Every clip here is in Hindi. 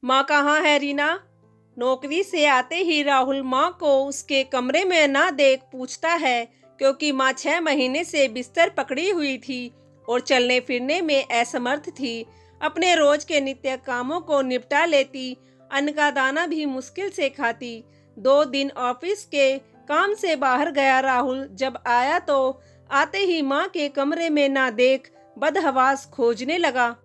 माँ कहाँ है रीना? नौकरी से आते ही राहुल माँ को उसके कमरे में ना देख पूछता है, क्योंकि माँ 6 महीने से बिस्तर पकड़ी हुई थी और चलने फिरने में असमर्थ थी। अपने रोज के नित्य कामों को निपटा लेती, अन्न का दाना भी मुश्किल से खाती। 2 दिन ऑफिस के काम से बाहर गया राहुल जब आया तो आते ही माँ के कमरे में ना देख बदहवास खोजने लगा।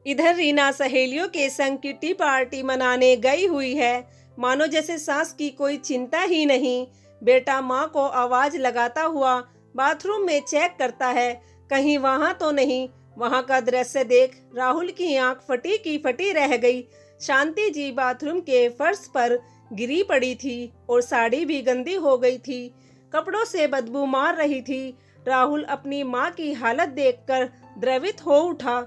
इधर रीना सहेलियों के संग किट्टी पार्टी मनाने गई हुई है, मानो जैसे सांस की कोई चिंता ही नहीं। बेटा माँ को आवाज लगाता हुआ बाथरूम में चेक करता है, कहीं वहां तो नहीं। वहां का दृश्य देख राहुल की आंख फटी की फटी रह गई। शांति जी बाथरूम के फर्श पर गिरी पड़ी थी और साड़ी भी गंदी हो गई थी, कपड़ों से बदबू मार रही थी। राहुल अपनी माँ की हालत देखकर द्रवित हो उठा।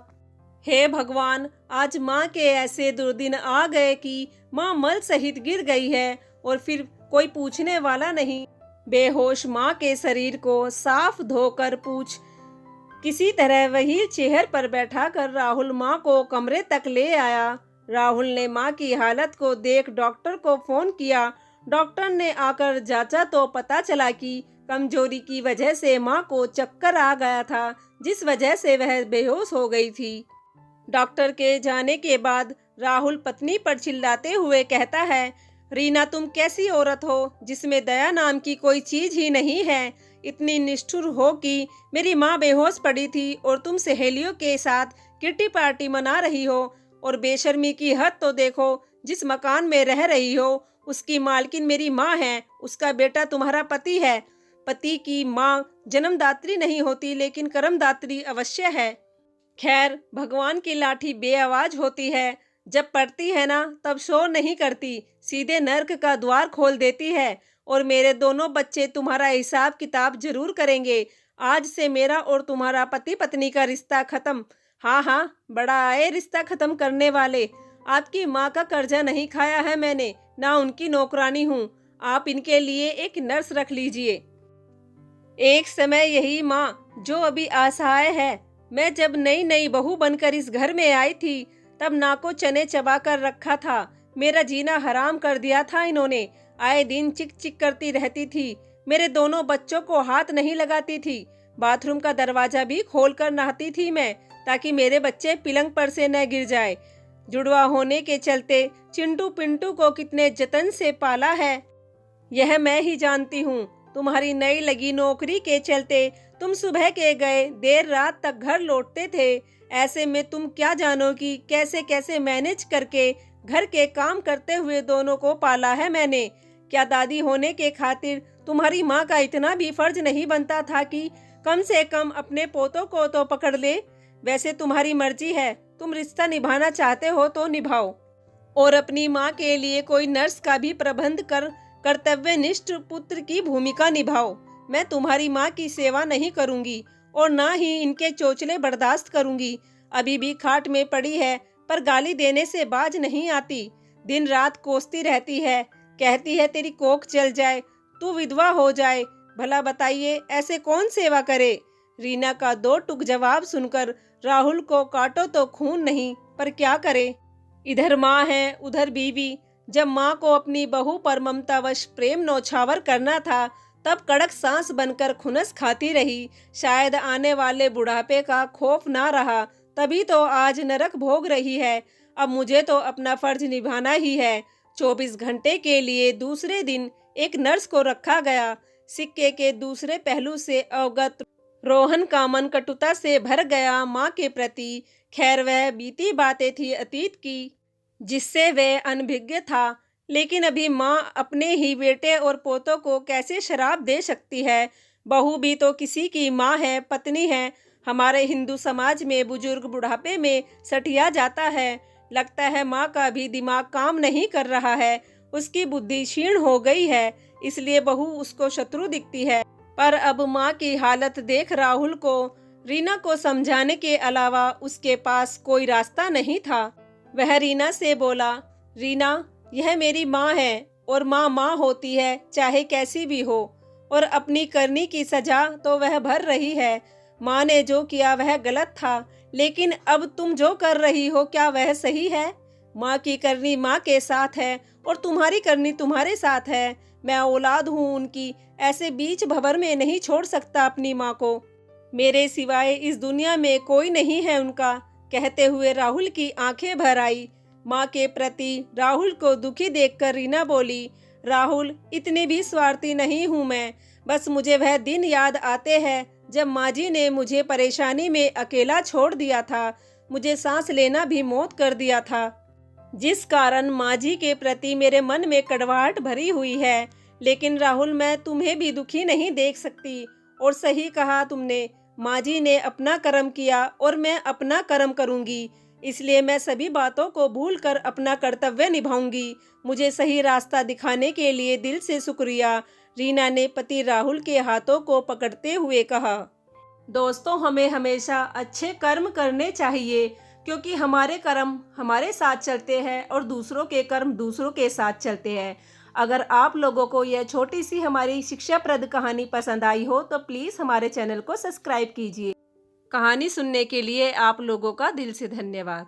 हे भगवान, आज माँ के ऐसे दुर्दिन आ गए कि माँ मल सहित गिर गई है और फिर कोई पूछने वाला नहीं। बेहोश माँ के शरीर को साफ धोकर पूछ किसी तरह वही चेयर पर बैठाकर राहुल माँ को कमरे तक ले आया। राहुल ने माँ की हालत को देख डॉक्टर को फोन किया। डॉक्टर ने आकर जांचा तो पता चला कि कमजोरी की वजह से माँ को चक्कर आ गया था, जिस वजह से वह बेहोश हो गई थी। डॉक्टर के जाने के बाद राहुल पत्नी पर चिल्लाते हुए कहता है, रीना तुम कैसी औरत हो जिसमें दया नाम की कोई चीज ही नहीं है। इतनी निष्ठुर हो कि मेरी माँ बेहोश पड़ी थी और तुम सहेलियों के साथ किट्टी पार्टी मना रही हो। और बेशर्मी की हद तो देखो, जिस मकान में रह रही हो उसकी मालकिन मेरी माँ है, उसका बेटा तुम्हारा पति है। पति की माँ जन्मदात्री नहीं होती लेकिन कर्मदात्री अवश्य है। खैर, भगवान की लाठी बेआवाज होती है, जब पड़ती है ना तब शोर नहीं करती, सीधे नर्क का द्वार खोल देती है। और मेरे दोनों बच्चे तुम्हारा हिसाब किताब जरूर करेंगे। आज से मेरा और तुम्हारा पति पत्नी का रिश्ता खत्म। हाँ हाँ, बड़ा आए रिश्ता खत्म करने वाले। आपकी माँ का कर्जा नहीं खाया है मैंने, ना उनकी नौकरानी हूँ। आप इनके लिए एक नर्स रख लीजिए। एक समय यही माँ जो अभी असहाय है। मैं जब नई नई बहू बनकर इस घर में आई थी तब ना को चने चबा कर रखा था। मेरा जीना हराम कर दिया था इन्होंने। आए दिन चिक चिक करती रहती थी। मेरे दोनों बच्चों को हाथ नहीं लगाती थी। बाथरूम का दरवाजा भी खोलकर नहाती थी मैं, ताकि मेरे बच्चे पिलंग पर से न गिर जाए। जुड़वा होने के चलते चिंटू पिंटू को कितने जतन से पाला है यह मैं ही जानती हूँ। तुम्हारी नई लगी नौकरी के चलते तुम सुबह के गए देर रात तक घर लौटते थे। ऐसे में तुम क्या जानो कि कैसे कैसे मैनेज करके घर के काम करते हुए दोनों को पाला है मैंने। क्या दादी होने के खातिर तुम्हारी माँ का इतना भी फर्ज नहीं बनता था कि कम से कम अपने पोतों को तो पकड़ ले? वैसे तुम्हारी मर्जी है, तुम रिश्ता निभाना चाहते हो तो निभाओ और अपनी माँ के लिए कोई नर्स का भी प्रबंध कर कर्तव्यनिष्ठ पुत्र की भूमिका निभाओ। मैं तुम्हारी माँ की सेवा नहीं करूंगी और ना ही इनके चोचले बर्दाश्त करूंगी। अभी भी खाट में पड़ी है पर गाली देने से बाज नहीं आती। दिन रात कोसती रहती है, कहती है तेरी कोख जल जाए, तू विधवा हो जाए। भला बताइए ऐसे कौन सेवा करे? रीना का दो टुक जवाब सुनकर राहुल को काटो तो खून नहीं, पर क्या करे। इधर माँ है उधर बीवी। जब माँ को अपनी बहू पर ममतावश प्रेम नौछावर करना था तब कड़क सांस बनकर खुनस खाती रही। शायद आने वाले बुढ़ापे का खौफ ना रहा, तभी तो आज नरक भोग रही है। अब मुझे तो अपना फर्ज निभाना ही है। 24 घंटे के लिए दूसरे दिन एक नर्स को रखा गया। सिक्के के दूसरे पहलू से अवगत रोहन का मन कटुता से भर गया माँ के प्रति। खैर, वह बीती बातें थी अतीत की, जिससे वह अनभिज्ञ था। लेकिन अभी माँ अपने ही बेटे और पोतों को कैसे शराब दे सकती है? बहू भी तो किसी की माँ है, पत्नी है। हमारे हिंदू समाज में बुजुर्ग बुढ़ापे में सठिया जाता है। लगता है माँ का भी दिमाग काम नहीं कर रहा है, उसकी बुद्धि क्षीण हो गई है, इसलिए बहू उसको शत्रु दिखती है। पर अब माँ की हालत देख राहुल को रीना को समझाने के अलावा उसके पास कोई रास्ता नहीं था। वह रीना से बोला, रीना, यह मेरी माँ है और माँ माँ होती है, चाहे कैसी भी हो। और अपनी करनी की सजा तो वह भर रही है। माँ ने जो किया वह गलत था, लेकिन अब तुम जो कर रही हो क्या वह सही है? माँ की करनी माँ के साथ है और तुम्हारी करनी तुम्हारे साथ है। मैं औलाद हूँ उनकी, ऐसे बीच भंवर में नहीं छोड़ सकता अपनी माँ को। मेरे सिवाय इस दुनिया में कोई नहीं है उनका। कहते हुए राहुल की आंखें भर आई। माँ के प्रति राहुल को दुखी देखकर रीना बोली, राहुल, इतनी भी स्वार्थी नहीं हूँ मैं। बस मुझे वह दिन याद आते हैं जब माँ जी ने मुझे परेशानी में अकेला छोड़ दिया था। मुझे सांस लेना भी मौत कर दिया था, जिस कारण माँ जी के प्रति मेरे मन में कड़वाहट भरी हुई है। लेकिन राहुल, मैं तुम्हें भी दुखी नहीं देख सकती। और सही कहा तुमने, माँ जी ने अपना कर्म किया और मैं अपना कर्म करूंगी। इसलिए मैं सभी बातों को भूलकर अपना कर्तव्य निभाऊंगी। मुझे सही रास्ता दिखाने के लिए दिल से शुक्रिया, रीना ने पति राहुल के हाथों को पकड़ते हुए कहा। दोस्तों, हमें हमेशा अच्छे कर्म करने चाहिए, क्योंकि हमारे कर्म हमारे साथ चलते हैं और दूसरों के कर्म दूसरों के साथ चलते हैं। अगर आप लोगों को यह छोटी सी हमारी शिक्षाप्रद कहानी पसंद आई हो तो प्लीज़ हमारे चैनल को सब्सक्राइब कीजिए। कहानी सुनने के लिए आप लोगों का दिल से धन्यवाद।